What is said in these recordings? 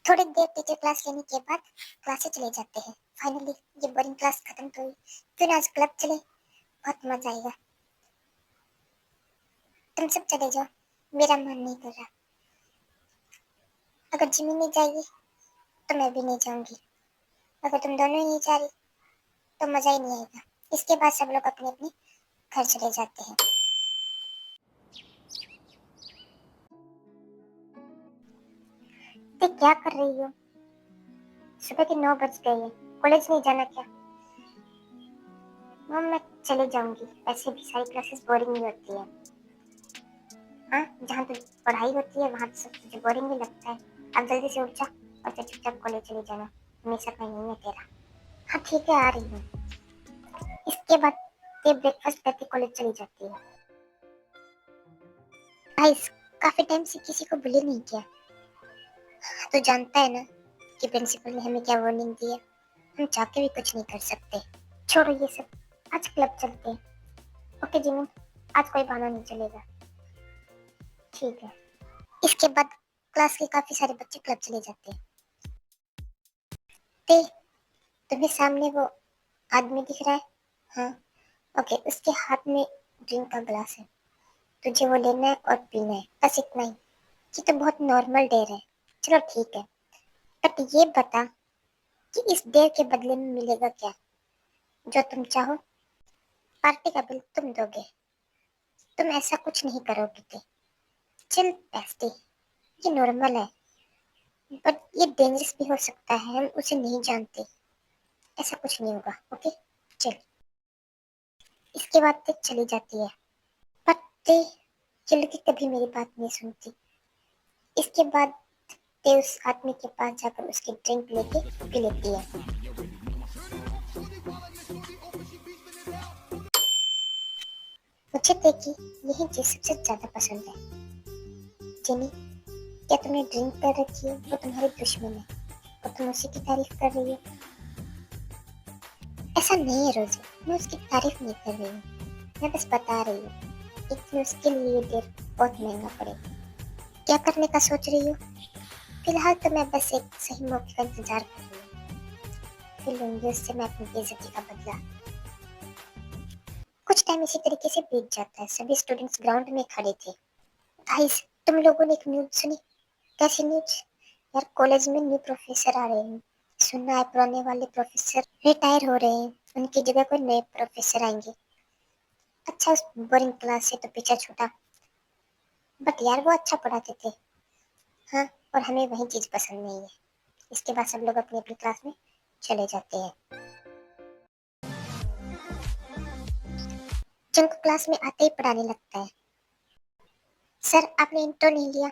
थोड़ी देर teacher class लेने के बाद क्लास से चले जाते हैं। फाइनली ये बोरिंग क्लास खत्म तो हुई। क्यों ना आज क्लब चले, बहुत मजा आएगा। तुम सब चले जाओ, मेरा मन नहीं कर रहा। अगर जिमी नहीं जाएगी तो मैं भी नहीं जाऊंगी। अगर तुम दोनों ही नहीं जा रही तो मजा ही नहीं आएगा। इसके बाद सब लोग अपने अपने घर चले जाते हैं। तो क्या कर रही हो? सुबह के 9 बज गए हैं, कॉलेज नहीं जाना क्या? मम मैं चले जाऊंगी, ऐसे भी सारी क्लासेस बोरिंग ही होती है। हाँ, जहाँ तो पढ़ाई होती है वहाँ तो सब तुझे बोरिंग ही लगता है। अब जल्दी से उठ जा और फिर चुपचाप कॉलेज चले जाना। हमेशा का नहीं है तेरा। हाँ ठीक है, आ रही हूँ। इसके बाद ते ब्रेकफास्ट करके कॉलेज चली जाती है। भाई काफी टाइम से किसी को बुली नहीं किया। तो जानता है ना कि प्रिंसिपल ने हमें क्या वार्निंग दी है। हम चाह के भी कुछ नहीं कर सकते। छोड़ो ये सब, आज क्लब चलते हैं। ओके जिमी, आज कोई बहाना नहीं चलेगा। ठीक है। इसके बाद क्लास के काफी सारे बच्चे क्लब चले जाते हैं। ते तुम्हें सामने वो आदमी दिख रहा है? हाँ। ओके, उसके हाथ में ड्रिंक का ग्लास है। तुझे वो लेना है और पीना है, बस इतना ही। ये तो बहुत नॉर्मल डेयर है। चलो ठीक है, बट ये बता कि इस डेयर के बदले में मिलेगा क्या? जो तुम चाहो। पार्टी का बिल तुम दोगे। तुम ऐसा कुछ नहीं करोगे थे। चिल बेस्टी, ये नॉर्मल है, बट ये डेंजरस भी हो सकता है। हम उसे नहीं जानते। ऐसा कुछ नहीं होगा। ओके चल। इसके बाद ते चली जाती है। बट ते ये लड़की कभी मेरी बात नहीं सुनती। इसके बाद ते उस आदमी के पास जाकर उसकी ड्रिंक लेके पी लेती है। मुझे ते की यही चीज सबसे ज्यादा पसंद है। जेनी, क्या तुमने ड्रिंक कर रखी है? वो तुम्हारी दुश्मन है और तुम उसी की तारीफ कर रही हो। ऐसा नहीं है रोजी, मैं उसकी तारीफ नहीं कर रही हूँ। मैं बस बता रही हूँ एक दिन उसके लिए ये डेट बहुत महंगा पड़ेगा। क्या करने का सोच रही हो? फिलहाल तो मैं बस एक सही मौके का इंतजार कर रही हूँ। फिर लूंगी उससे मैं अपनी बेइज्जती का बदला। कुछ टाइम इसी तरीके से बीत जाता है। सभी स्टूडेंट्स ग्राउंड में खड़े थे। भाई तुम लोगों ने एक न्यूज सुनी? कैसी न्यूज? यार कॉलेज में न्यू प्रोफेसर आ रहे हैं। सुनना है पुराने वाले प्रोफेसर रिटायर हो रहे हैं, उनकी जगह कोई नए प्रोफेसर आएंगे। अच्छा, उस बोरिंग क्लास से तो पीछा छूटा, बट यार वो अच्छा पढ़ाते थे। हाँ, और हमें वही चीज पसंद नहीं है। इसके बाद सब लोग अपनी अपनी क्लास में चले जाते हैं। जिनको क्लास में आते ही पढ़ाने लगता है। सर आपने इंट्रो नहीं लिया।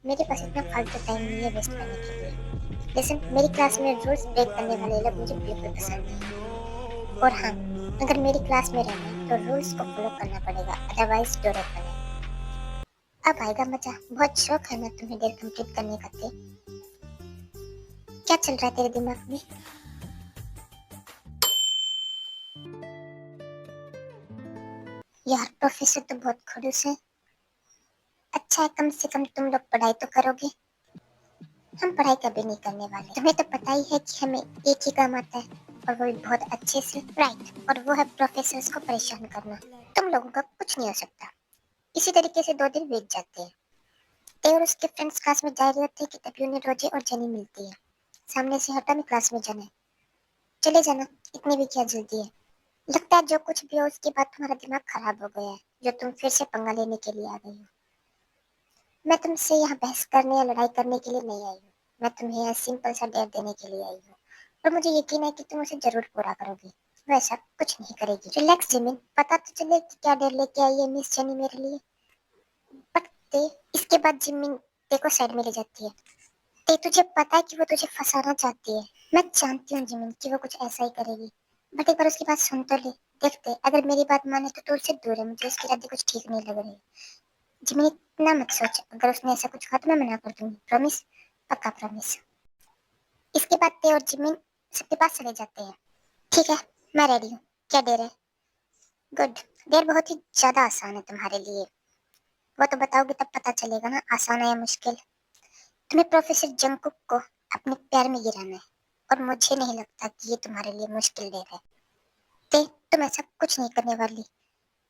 मेरे पास इतना फालतू टाइम नहीं है वेस्ट करने के लिए। लेकिन मेरी क्लास में रूल्स ब्रेक करने वाले लोग मुझे बिल्कुल पसंद नहीं। और हाँ, अगर मेरी क्लास में रहना है तो रूल्स को फॉलो करना पड़ेगा, अदरवाइज डोर ओपन है। अब आएगा मजा। बहुत शौक है ना तुम्हें डेयर कंप्लीट करने का? थे क्या चल रहा है तेरे दिमाग में? यार प्रोफेसर तो बहुत खड़ूस है। अच्छा है, कम से कम तुम लोग पढ़ाई तो करोगे। हम पढ़ाई कभी नहीं करने वाले। तुम्हें तो पता ही है कि हमें एक ही काम आता है, और वो भी बहुत अच्छे से। राइट, और वो है प्रोफेसर्स को परेशान करना। तुम लोगों का कुछ नहीं हो सकता। इसी तरीके से 2 दिन बीत जाते हैं। ते और उसके फ्रेंड्स क्लास में जा रहे होते हैं कि तभी उन्हें रोजी और जेनी मिलती है। सामने से हटा, में क्लास में जाना है। चले जाना, इतनी भी क्या जल्दी है? लगता है जो कुछ भी हो उसके बाद तुम्हारा दिमाग खराब हो गया है, जो तुम फिर से पंगा लेने के लिए आ गई हो। मैं तुमसे यहाँ बहस करने या लड़ाई करने के लिए नहीं आई हूँ। मैं तुम्हें यहाँ सिंपल सा डेयर देने के लिए आई हूँ, और मुझे यकीन है कि तुम उसे जरूर पूरा करोगी। वैसा कुछ नहीं करेगी। रिलैक्स जिमिन, पता तो चले कि क्या डेयर लेके आई है मिस जेनी मेरे लिए। बट ते, इसके बाद जिमिन ते को साइड में ले जाती है। ते तुझे पता है कि वो तुझे फंसाना चाहती है। मैं जानती हूँ जिमिन कि वो कुछ ऐसा ही करेगी, बट एक बार उसकी बात सुन तो ले। देखते, अगर मेरी बात माने तो तू उससे दूर है। मुझे उसकी इरादे कुछ ठीक नहीं लग रही। जिमिन इतना मत सोच, अगर उसने ऐसा कुछ कहा तो मैं मना कर दूंगी। प्रॉमिस? पक्का प्रॉमिस। इसके बाद ते और जिमिन सबके पास चले जाते हैं। ठीक है, मैं रेडी हूँ। क्या देर है? गुड। देर बहुत ही ज्यादा आसान है तुम्हारे लिए। वो तो बताओगे तब पता चलेगा ना, आसान है या मुश्किल। तुम्हें प्रोफेसर जंगकुक को अपने प्यार में गिराना है, और मुझे नहीं लगता कि ये तुम्हारे लिए मुश्किल डेट है। ते तुम ऐसा कुछ नहीं करने वाली।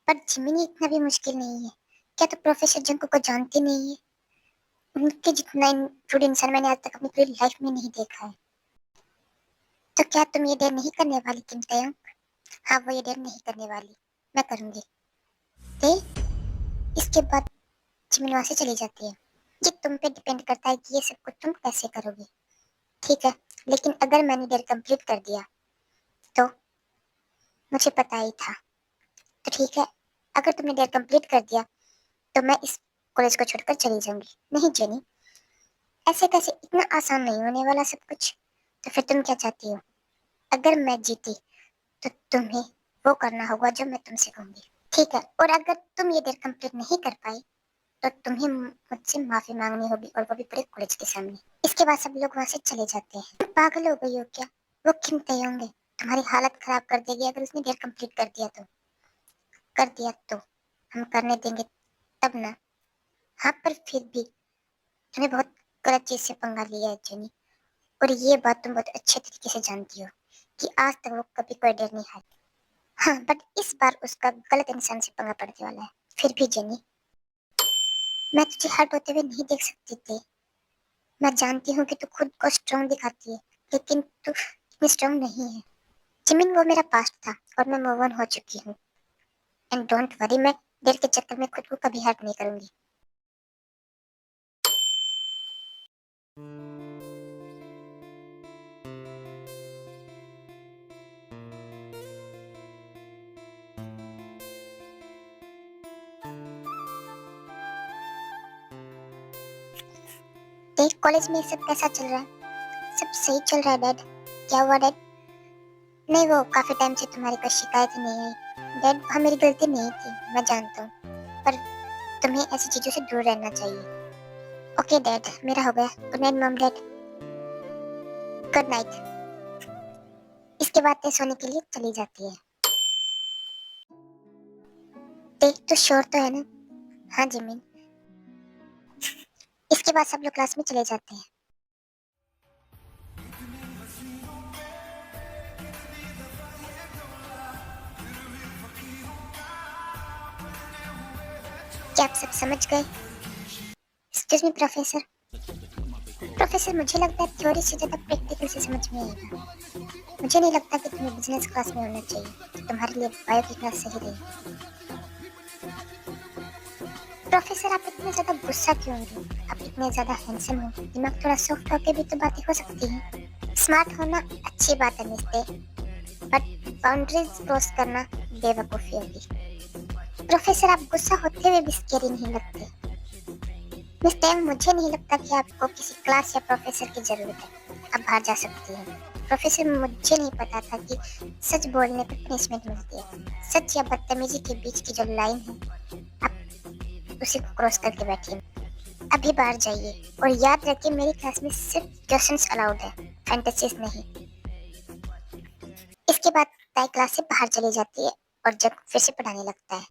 पर जिमिनी इतना भी मुश्किल नहीं है। क्या तुम प्रोफेसर जंको को जानती नहीं है? उनके जितना रूड इंसान मैंने आज तक अपनी पूरी लाइफ में नहीं देखा है। तो क्या तुम ये डेयर नहीं करने वाली किम तयंग? हाँ, वो ये डेयर नहीं करने वाली। मैं करूंगी। ते इसके बाद जिमिनी वहां से चली जाती है। ये तुम पे डिपेंड करता है कि ये सब कुछ तुम कैसे करोगे। ठीक है, लेकिन अगर मैंने डेयर कंप्लीट कर दिया तो मुझे पता ही था। तो ठीक है, अगर तुमने डेयर कंप्लीट कर दिया तो मैं इस कॉलेज को छोड़कर चली जाऊंगी। नहीं जेनी, ऐसे कैसे? इतना आसान नहीं होने वाला सब कुछ। तो फिर तुम क्या चाहती हो? अगर मैं जीती तो तुम्हें वो करना होगा जो मैं तुमसे कहूंगी। ठीक है, और अगर तुम ये डेयर कंप्लीट नहीं कर पाई तो तुम्हें मुझसे माफी मांगनी होगी, और वो भी पूरे कॉलेज के सामने। इसके बाद सब लोग वहां से चले जाते हैं। तुम पागल हो गई हो क्या? वो किम होंगे तुम्हारी हालत खराब कर देगी अगर उसने डेयर कंप्लीट कर दिया तो। कर दिया तो हम करने देंगे तब ना। हाँ, पर फिर भी तुमने बहुत गलत चीज से पंगा लिया है जेनी, और ये बात तुम बहुत अच्छे तरीके से जानती हो कि आज तक वो कभी कोई डेयर नहीं हारी। हाँ, बट इस बार उसका गलत इंसान से पंगा पड़ने वाला है। फिर भी जेनी, मैं तुझे हर्ट होते हुए नहीं देख सकती थी। मैं जानती हूँ कि तू खुद को स्ट्रांग दिखाती है, लेकिन तू इतनी स्ट्रांग नहीं है। जिमिन, वो मेरा पास्ट था और मैं मूव ऑन हो चुकी हूँ। एंड डोंट वरी, मैं दिल के चक्कर में खुद को कभी हर्ट नहीं करूंगी। देख, कॉलेज में सब कैसा चल रहा है? सब सही चल रहा है डैड। क्या हुआ डैड? नहीं, वो काफी टाइम से तुम्हारी कोई शिकायत ही नहीं आई डैड। हाँ, मेरी गलती नहीं थी, मैं जानता हूँ, पर तुम्हें ऐसी चीजों से दूर रहना चाहिए। ओके डैड, मेरा हो गया। Good night mom dad. Good night. इसके बाद ते सोने के लिए चली जाती है। देख, तो श्योर तो है ना? हाँ जिमिन। इसके बाद सब लोग क्लास में चले जाते हैं। क्या आप सब समझ गए? Excuse me professor. प्रोफेसर, मुझे लगता है थ्योरी से ज्यादा प्रैक्टिकल से समझ में आएगा। मुझे नहीं लगता कि तुम्हें बिजनेस क्लास में होना चाहिए। तुम्हारे लिए बायो की क्लास सही रहेगी। प्रोफेसर, आप इतने ज्यादा गुस्सा क्यों हो? आप इतने ज्यादा हैंडसम हो, दिमाग थोड़ा सॉफ्ट होके भी तो बातें हो सकती हैं। स्मार्ट होना अच्छी बात है मिस्टर, बट बाउंड्रीज क्रॉस करना बेवकूफी होगी। प्रोफेसर, आप गुस्सा होते हुए भी स्केरी नहीं लगते। मिस्टर, मुझे नहीं लगता कि आपको किसी क्लास या प्रोफेसर की जरूरत है। आप बाहर जा सकती हैं। प्रोफेसर, मुझे नहीं पता था कि सच बोलने पर पनिशमेंट मिलती है। सच या बदतमीजी के बीच की जो लाइन है, आप उसे क्रॉस करके बैठिए। अभी बाहर जाइए, और याद रखिए मेरी क्लास में सिर्फ क्वेश्चंस अलाउड है, फैंटेसीज नहीं। इसके बाद ताई क्लास से बाहर चली जाती है और जग फिर से पढ़ाने लगता है।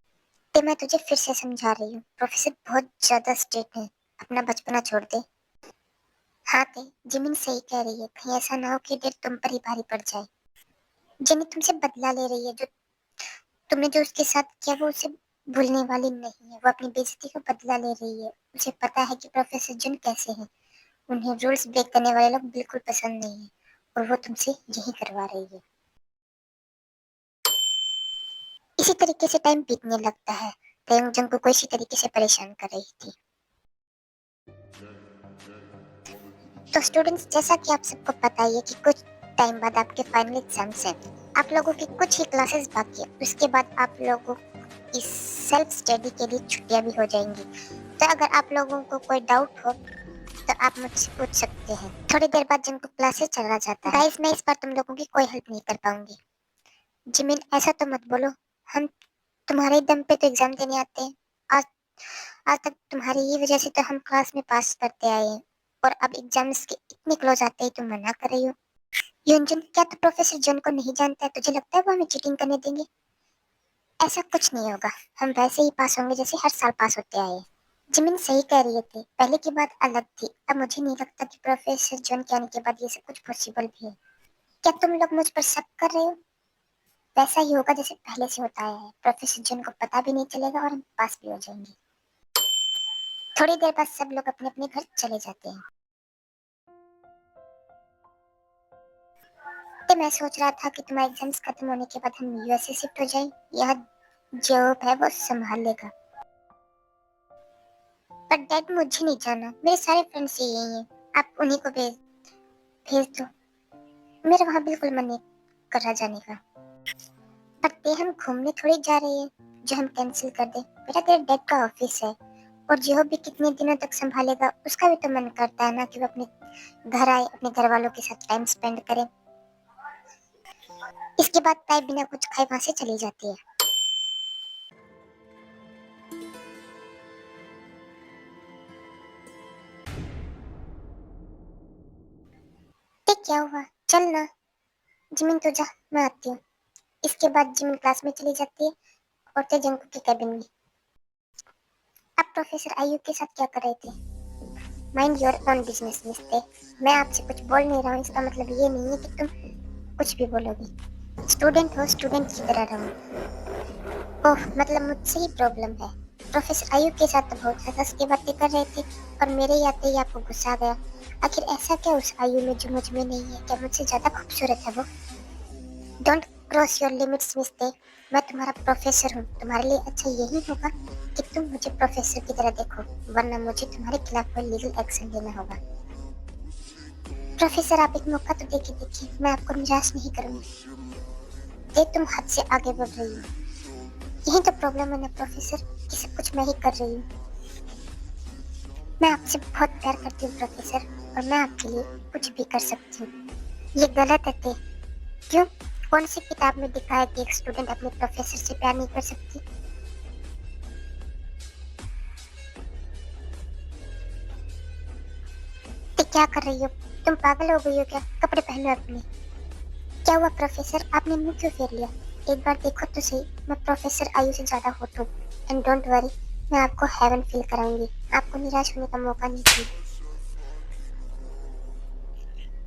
तो मैं तुझे फिर से समझा रही हूँ, प्रोफेसर बहुत ज्यादा स्ट्रिक्ट है। अपना बचपना छोड़ दे। हाँ ते, जिमिन सही कह रही है। कहीं ऐसा ना हो कि डेट तुम पर ही भारी पड़ जाए। जिमी तुमसे बदला ले रही है। जो तुमने जो उसके साथ किया वो उसे भूलने वाली नहीं है। वो अपनी बेइज्जती का बदला ले रही है। उसे पता है कि प्रोफेसर जिन कैसे हैं। उन्हें रूल्स ब्रेक करने वाले लोग बिल्कुल पसंद नहीं है, और वो तुमसे यही करवा रही है। इसी तरीके से टाइम बीतने लगता है। तयंग जंग को कोई इसी तरीके से परेशान कर रही थी। तो स्टूडेंट्स, जैसा कि आप सबको पता ही है कि कुछ टाइम बाद आपके फाइनल एग्जाम्स हैं। आप लोगों की कुछ ही क्लासेस बाकी है। उसके बाद आप लोगों की सेल्फ स्टडी के लिए छुट्टियां भी हो जाएंगी। तो अगर आप लोगों को कोई डाउट हो तो आप मुझसे पूछ सकते हैं। थोड़ी देर बाद जिनको क्लासेस चला जाता है। गाइस, मैं इस बार तुम लोगों की कोई हेल्प नहीं कर पाऊंगी। जिमिन, ऐसा तो मत बोलो। हम तुम्हारे दम पे तो एग्जाम देने आते हैं। आज आज तक तुम्हारी ही वजह से तो हम क्लास में पास करते आए हैं, और अब एग्जाम्स के इतने क्लोज आते ही तुम मना कर रही हो। योंजन, क्या तू प्रोफेसर जन को नहीं जानता है? तुझे लगता है वो हमें चीटिंग करने देंगे? ऐसा कुछ नहीं होगा। हम वैसे ही पास होंगे जैसे हर साल पास होते आए हैं। जिमिन सही कह रही थी, पहले की बात अलग थी। अब मुझे नहीं लगता कि प्रोफेसर जॉन के आने के बाद ये सब कुछ पॉसिबल भी है। क्या तुम लोग मुझ पर शक कर रहे हो? वैसा ही होगा जैसे पहले से होता आया है। प्रोफेसर जॉन को पता भी नहीं चलेगा और हम पास भी हो जाएंगे। थोड़ी देर बाद सब लोग अपने अपने घर चले जाते हैं। तो मैं सोच रहा था कि तुम्हारे एग्जाम्स खत्म होने के बाद हम यूएसए शिफ्ट हो जाएं। यह जॉब है वो संभाल लेगा। पर डैड, मुझे नहीं जाना, मेरे सारे फ्रेंड्स यही हैं। आप उन्हीं को भेज भेज दो। मेरा वहाँ बिल्कुल मन नहीं कर रहा जाने का। पर ते हम घूमने थोड़ी जा रहे हैं जो हम कैंसिल कर दे। बेटा, तेरे डैड का ऑफिस है और जो भी कितने दिनों तक संभालेगा, उसका भी तो मन करता है ना कि वो अपने घर आए, अपने घर वालों के साथ टाइम स्पेंड करे। इसके बाद ताई बिना कुछ खाए वहां से चली जाती है। ते क्या हुआ? चल ना। जिमिन तो जा, मैं आती हूँ। इसके बाद जिमिन क्लास में चली जाती है और ते जंकू के कैबिन में। अब प्रोफेसर आयु के साथ क्या कर रहे थे? Mind your own business mister. मैं आपसे कुछ बोल नहीं रहा हूँ, इसका मतलब ये नहीं है कि तुम कुछ भी बोलोगी। स्टूडेंट हो, स्टूडेंट की तरह रहो। ओह, मतलब मुझसे ही प्रॉब्लम है। प्रोफेसर आयु के साथ तो बहुत हंस के बातें कर रहे थे और मेरे आते ही आपको गुस्सा आ गया। आखिर ऐसा क्या उस आयु में जो मुझ में नहीं है? क्या मुझसे ज्यादा खूबसूरत है वो? Don't cross your limits mister. मैं तुम्हारा प्रोफेसर हूँ। तुम्हारे लिए अच्छा यही होगा कि तुम मुझे प्रोफेसर की तरह देखो, वरना मुझे तुम्हारे खिलाफ कोई लीगल एक्शन लेना होगा। प्रोफेसर, आप एक मौका तो देखिए, मैं आपको निराश नहीं करूंगी। ये तुम हद से आगे बढ़ रही हो। यही तो प्रॉब्लम है ना प्रोफेसर, कि सब कुछ मैं ही कर रही हूँ। मैं आपसे बहुत प्यार करती हूँ प्रोफेसर, और मैं आपके लिए कुछ भी कर सकती हूँ। ये गलत है ते। क्यों? कौन सी किताब में लिखा है कि एक स्टूडेंट अपने प्रोफेसर से प्यार नहीं कर सकती? ते क्या कर रही हो? तुम पागल हो गई हो क्या? कपड़े पहनो अपने। क्या हुआ प्रोफेसर, आपने मुंह क्यों फेर लिया? एक बार देखो तो सही, मैं प्रोफेसर आयु से ज्यादा हॉट हूँ। एंड डोंट वरी, मैं आपको हेवन फील कराऊंगी। आपको निराश होने का मौका नहीं दूंगी।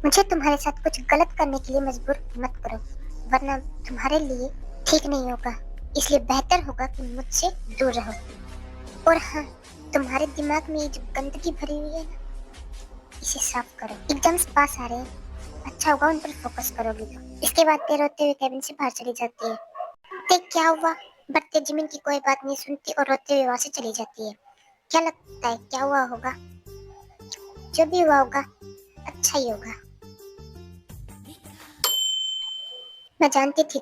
मुझे तुम्हारे साथ कुछ गलत करने के लिए मजबूर मत करो, वरना तुम्हारे लिए ठीक नहीं होगा। इसलिए बेहतर होगा कि मुझसे दूर रहो। और हाँ, तुम्हारे दिमाग में ये जो गंदगी भरी हुई है ना, इसे साफ करो। एग्जाम्स पास आ रहे हैं, अच्छा होगा उन पर फोकस करोगे तो। इसके बाद ते रोते हुए कैबिन से बाहर चली जाती है। ते क्या हुआ? बट ते जिमिन की कोई बात नहीं सुनती और रोते हुए वहां से चली जाती है। क्या लगता है क्या हुआ होगा? जो भी हुआ होगा, अच्छा ही होगा। मैं जानती थी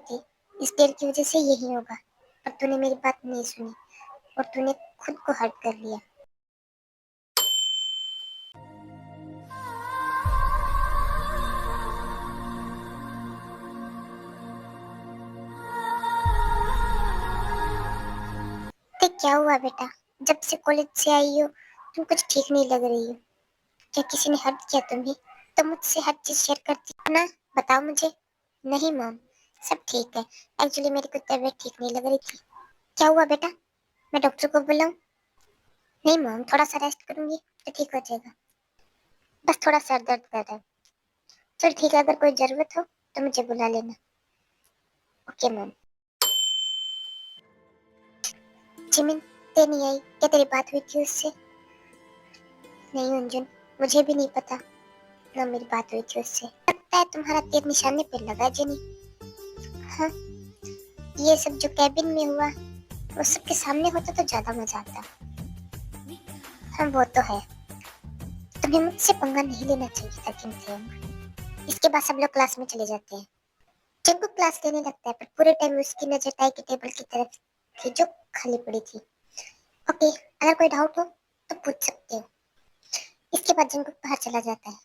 इस डेर की वजह से यही होगा, पर तूने मेरी बात नहीं सुनी और तूने खुद को हर्ट कर लिया। ते क्या हुआ बेटा? जब से कॉलेज से आई हो तुम कुछ ठीक नहीं लग रही हो। क्या किसी ने हर्ट किया तुम्हें? तो मुझसे हर चीज शेयर करती हो ना, बताओ मुझे। नहीं मॉम, सब ठीक है। एक्चुअली मेरी कुछ तबीयत ठीक नहीं लग रही थी। क्या हुआ बेटा? मैं डॉक्टर को बुलाऊं? नहीं मॉम, थोड़ा सा रेस्ट करूंगी तो ठीक हो जाएगा। बस थोड़ा सर दर्द कर रहा है। चल ठीक है, अगर कोई जरूरत हो तो मुझे बुला लेना। Okay mom. जिमिन, ते नहीं आई? क्या तेरी बात हुई थी उससे? नहीं अंजुन, मुझे भी नहीं पता ना मेरी बात हुई थी उससे। लगता है तुम्हारा तीर निशाने पे लगा जेनी। हाँ, ये सब जो कैबिन में हुआ वो सबके सामने होता तो ज्यादा मजा आता। हाँ वो तो है। तुम्हें मुझसे पंगा नहीं लेना चाहिए था किम थे। इसके बाद सब लोग क्लास में चले जाते हैं। जंगू क्लास लेने लगता है, पर पूरे टाइम उसकी नजर टाई की टेबल की तरफ थी जो खाली पड़ी थी। ओके, अगर कोई डाउट हो तो पूछ सकते हो। इसके बाद जंगू बाहर चला जाता है।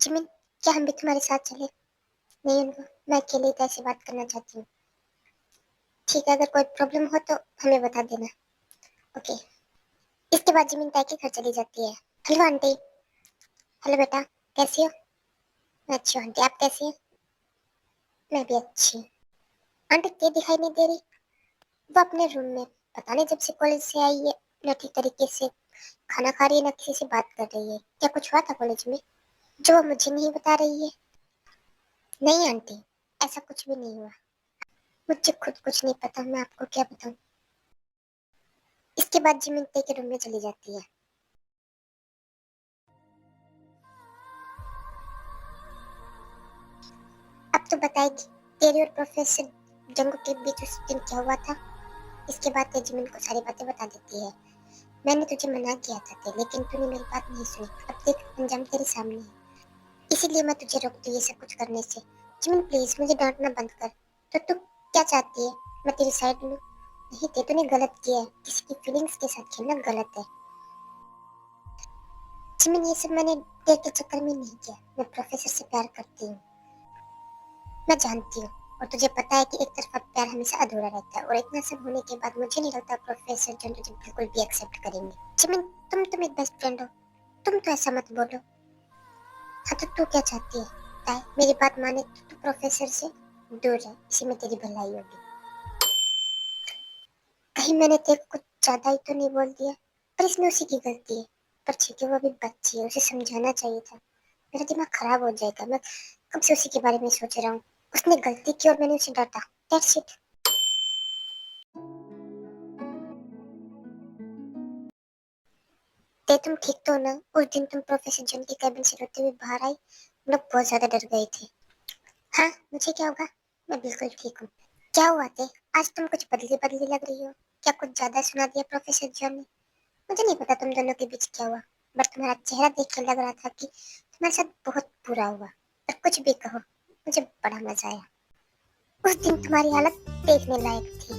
जिमिन, क्या हम भी तुम्हारे साथ चले? नहीं उनको, मैं अकेले ही ऐसी बात करना चाहती हूँ। ठीक है, अगर कोई प्रॉब्लम हो तो हमें बता देना। ओके। इसके बाद जिमिन ताई के घर चली जाती है। Hello aunty. हेलो बेटा, कैसी हो? मैं अच्छी हूँ आंटी, आप कैसी हैं? मैं भी अच्छी हूँ। आंटी ये दिखाई नहीं दे रही? वो अपने रूम में, पता नहीं जब से कॉलेज से आई है, नौठी तरीके से खाना खा रही है ना किसी से बात कर रही है। क्या कुछ हुआ था कॉलेज में जो मुझे नहीं बता रही है? नहीं आंटी, ऐसा कुछ भी नहीं हुआ। मुझे खुद कुछ नहीं पता, मैं आपको क्या बताऊं। इसके बाद जिमिन ते के रूम में चली जाती है। अब तो बताएगी तेरी और प्रोफेसर जंगू के बीच उस दिन क्या हुआ था। इसके बाद ते जिमिन को सारी बातें बता देती है। मैंने तुझे मना किया था ते, लेकिन तूने मेरी बात नहीं सुनी। अब देख अंजाम तेरे सामने है। इसीलिए मैं तुझे रोकती हूँ ये सब कुछ करने से। जिमिन प्लीज मुझे डांटना बंद कर। तो तू क्या चाहती है, मैं तेरी साइड लूं? नहीं ते, तूने गलत किया है। किसी की फीलिंग्स के साथ खेलना गलत है। जिमिन ये सब मैंने ते के चक्कर में नहीं किया। मैं प्रोफेसर से प्यार करती हूँ, मैं जानती हूँ। और तुझे पता है कि एक तरफा प्यार हमेशा अधूरा रहता है। और इतना सब होने के बाद मुझे नहीं लगता प्रोफेसर जन तुझे बिल्कुल भी एक्सेप्ट करेंगे। जिमिन तुम एक बेस्ट फ्रेंड हो, तुम तो ऐसा मत बोलो। हाँ तो तू क्या चाहती है? ताई मेरी बात माने तो तू प्रोफेसर से दूर रह, इसी में तेरी भलाई होगी। कहीं मैंने तेरे को कुछ ज्यादा ही तो नहीं बोल दिया? पर इसमें उसी की गलती है। पर ठीक है, वो अभी बच्ची है, उसे समझाना चाहिए था। मेरा दिमाग खराब हो जाएगा, मैं कब से उसी के बारे में सोच रहा हूँ। उसने गलती की और मैंने उसे डांटा, दैट्स इट। ते तुम ठीक तो हो ना? उस दिन तुम प्रोफेसर जन की कैबिन से रोते हुए बाहर आई, हम लोग बहुत ज्यादा डर गए थे। हाँ, मुझे क्या होगा, मैं बिल्कुल ठीक हूँ। क्या हुआ थे? आज तुम कुछ बदली बदली लग रही हो। क्या कुछ ज्यादा सुना दिया प्रोफेसर जॉन ने? मुझे नहीं पता तुम दोनों के बीच क्या हुआ, बट तुम्हारा चेहरा देख के लग रहा था कि तुम्हारे साथ बहुत बुरा हुआ। पर कुछ भी कहो, मुझे बड़ा मजा आया। उस दिन तुम्हारी हालत देखने लायक थी।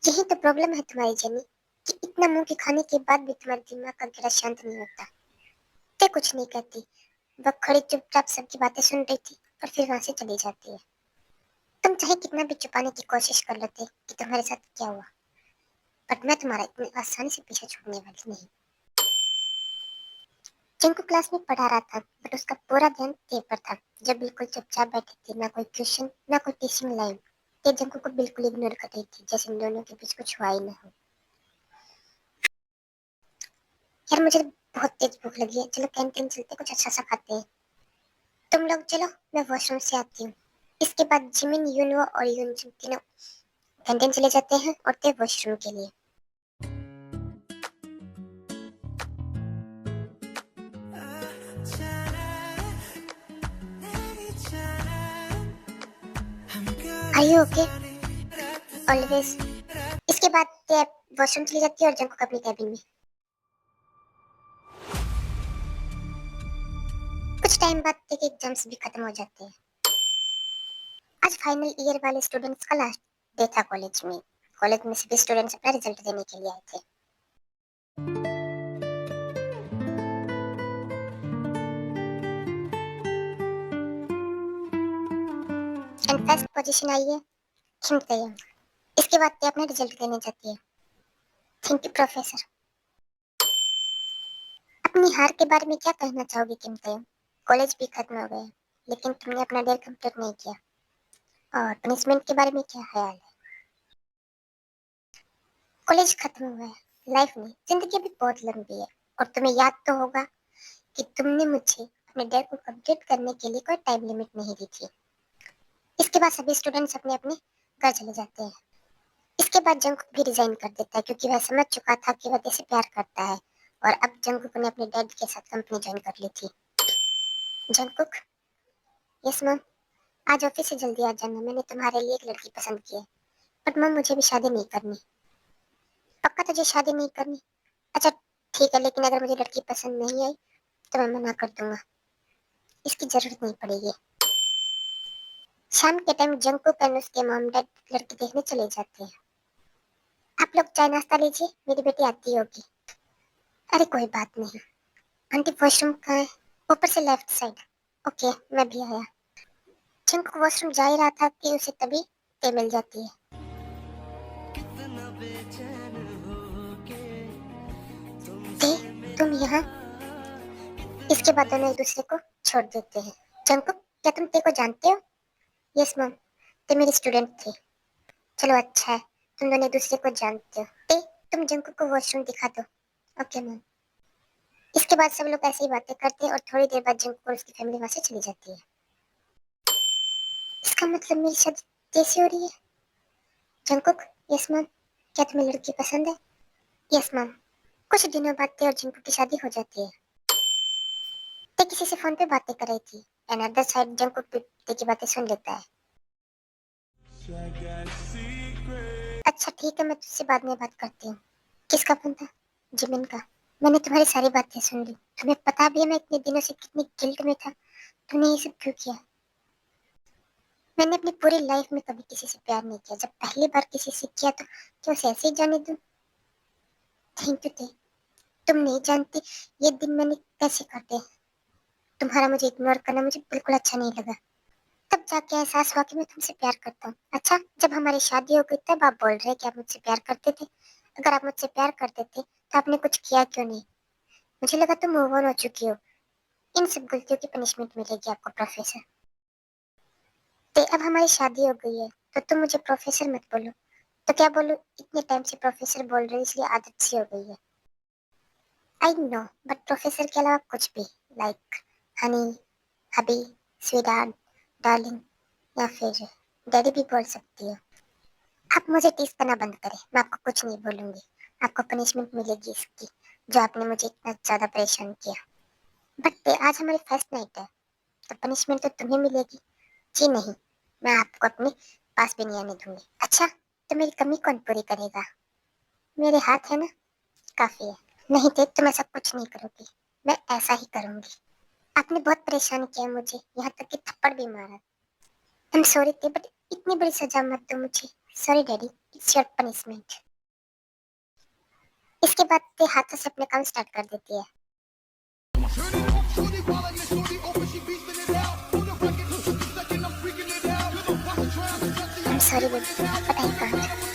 यही तो प्रॉब्लम है तुम्हारी जेनी, कि इतना मुंह के खाने के बाद भी तुम्हारे दिमाग का घेरा शांत नहीं होता। ते कुछ नहीं कहती, वह खड़ी चुपचाप सबकी बातें सुन रही थी और फिर वहां से चली जाती है। तुम चाहे कितना भी छुपाने की कोशिश कर लेते कि तुम्हारे साथ क्या हुआ, बट मैं तुम्हारा इतनी आसानी से पीछे छोड़ने वाली नहीं। जिनको क्लास में पढ़ा रहा था, बट उसका पूरा ध्यान ते पर था, जब बिल्कुल चुपचाप बैठी थी। ना कोई क्वेश्चन, ना कोई टीचिंग लाइन। ते जिनको को बिल्कुल इग्नोर कर रही थी, जैसे इन दोनों के बीच कुछ हुआ ही ना हो। यार मुझे बहुत तेज भूख लगी है, चलो कैंटीन चलते कुछ अच्छा सा खाते हैं। तुम लोग चलो, मैं वॉशरूम से आती हूँ। इसके बाद जिमिन, यूनो और यूनजुन तीनों कैंटीन चले जाते हैं और ते वॉशरूम के लिए। Are you okay? ऑलवेज। इसके बाद ते वॉशरूम चली जाती है और जंको अपनी कैबिन में। कुछ टाइम बाद ते के एग्जाम्स भी खत्म हो जाते हैं। आज फाइनल ईयर वाले स्टूडेंट्स का लास्ट डे था कॉलेज में। कॉलेज में सभी स्टूडेंट्स अपना रिजल्ट देने के लिए आए थे। एंड फर्स्ट पोजीशन आई है किम तयंग। इसके बाद ते अपना रिजल्ट देने जाती है। Thank you professor. अपनी हार के बारे में क्या कहना चाहोगी किम तयंग? कॉलेज भी खत्म हो गया, लेकिन तुमने अपना डेयर कंप्लीट नहीं किया। और पनिशमेंट के बारे में क्या ख्याल है? कॉलेज खत्म हुआ है, लाइफ नहीं, जिंदगी अभी बहुत लंबी है। और तुम्हें याद तो होगा कि तुमने मुझे अपने डेयर को कंप्लीट करने के लिए कोई टाइम लिमिट नहीं दी थी। इसके बाद सभी स्टूडेंट्स अपने अपने घर चले जाते हैं। इसके बाद जंगकुक भी रिजाइन कर देता है, क्योंकि वह समझ चुका था कि वह कैसे प्यार करता है। और अब जंगकुक ने अपने डैड के साथ कंपनी ज्वाइन कर ली थी। Jungkook, yes ma'am. आज ऑफिस से जल्दी आ जाना, मैंने तुम्हारे लिए एक लड़की पसंद की है। बट मैम मुझे भी शादी नहीं करनी। पक्का तुझे शादी नहीं करनी? अच्छा ठीक है, लेकिन अगर मुझे लड़की पसंद नहीं आई तो मैं मना कर दूंगा, इसकी जरूरत नहीं पड़ेगी। शाम के टाइम जंगकुक और उसके मॉम डैड लड़की देखने चले जाते हैं। आप लोग चाय नाश्ता लीजिए, मेरी बेटी आती होगी। अरे कोई बात नहीं। आंटी वॉशरूम कहाँ है? ऊपर से लेफ्ट साइड। ओके, मैं भी आया। जंगकुक वॉशरूम जा ही रहा था कि उसे तभी ते मिल जाती है। ते, तुम यहाँ? इसके बाद दोनों एक दूसरे को छोड़ देते हैं। जंगकुक, क्या तुम ते को जानते हो? यस मैम, ते मेरी स्टूडेंट थी। चलो अच्छा है, तुम दोनों एक दूसरे को जानते हो। ते, तुम जंकुक को वॉशरूम दिखा दो। Okay ma'am. इसके बाद सब लोग ऐसे ही बातें करते हैं और थोड़ी देर बाद जंकुक और उसकी फैमिली वहां से चली जाती है। इसका मतलब मेरी शादी कैसे हो रही है? Jungkook, yes ma'am. क्या तुम्हें लड़की पसंद है? Yes ma'am. कुछ दिनों बाद ते और जंकुक की शादी हो जाती है। ते किसी से फोन पे बातें कर रही थी। एंड अदर साइड जंकुक भी ते की बातें सुन लेता है। अच्छा ठीक है, मैं तुझसे बाद में बात करती हूँ। किसका फोन था? जिमिन का। मैंने तुम्हारी सारी बातें सुन ली। तुम्हें पता भी है मैं इतने दिनों से कितनी गिल्ट में था। तूने ये सब क्यों किया? मैंने अपनी पूरी लाइफ में कभी किसी से प्यार नहीं किया। जब पहली बार किसी से किया तो क्या उसे ऐसे ही जाने दूं? थैंक यू थे। तुम नहीं जानती ये दिन मैंने कैसे काटे। तुम्हारा मुझे इग्नोर करना मुझे बिल्कुल अच्छा नहीं लगा। तब जाके एहसास हुआ कि मैं तुमसे प्यार करता हूँ। अच्छा, जब हमारी शादी हो गई तब आप बोल रहे कि आप मुझसे प्यार करते थे। अगर आप मुझसे प्यार करते थे तो आपने कुछ किया क्यों नहीं? मुझे लगा तुम मूव ऑन हो चुकी हो। इन सब गलतियों की पनिशमेंट मिलेगी आपको प्रोफेसर। ते अब हमारी शादी हो गई है तो तुम मुझे प्रोफेसर मत बोलो। तो क्या बोलूं, इतने टाइम से प्रोफेसर बोल रही हूं इसलिए आदत सी हो गई है। आई नो, बट प्रोफेसर के अलावा कुछ भी, लाइक हनी, हबी, स्वीटार्ट, डार्लिंग या फिर डैडी भी बोल सकती हो। आप मुझे टीज करना बंद करें, मैं आपको कुछ नहीं बोलूंगी। आपको पनिशमेंट मिलेगी इसकी, जो आपने मुझे इतना ज्यादा परेशान किया। बट आज हमारी फर्स्ट नाइट है तो पनिशमेंट तो तुम्हें मिलेगी। जी नहीं, मैं आपको अपने पास भी नहीं आने दूंगी। अच्छा, तो मेरी कमी कौन पूरी करेगा? मेरे हाथ है ना, काफी है। नहीं थे तुम ऐसा कुछ नहीं करोगी, मैं ऐसा ही करूंगी। आपने बहुत परेशान किया मुझे, यहाँ तक कि थप्पड़ भी मारा। आई एम सॉरी थे, बट इतनी बड़ी सजा मत दो मुझे। Sorry daddy, it's your punishment. इसके बाद ते हाथों से अपने काम स्टार्ट कर देती है। I am sorry baby, but I can't.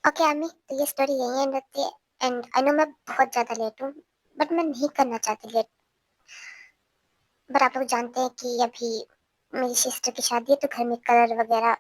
Okay आमी, तो ये स्टोरी यही एंड होती है। एंड आई नो मैं बहुत ज्यादा लेट हूँ, बट मैं नहीं करना चाहती लेट। बट आप लोग जानते हैं कि अभी मेरी सिस्टर की शादी है तो घर में कलर वगैरह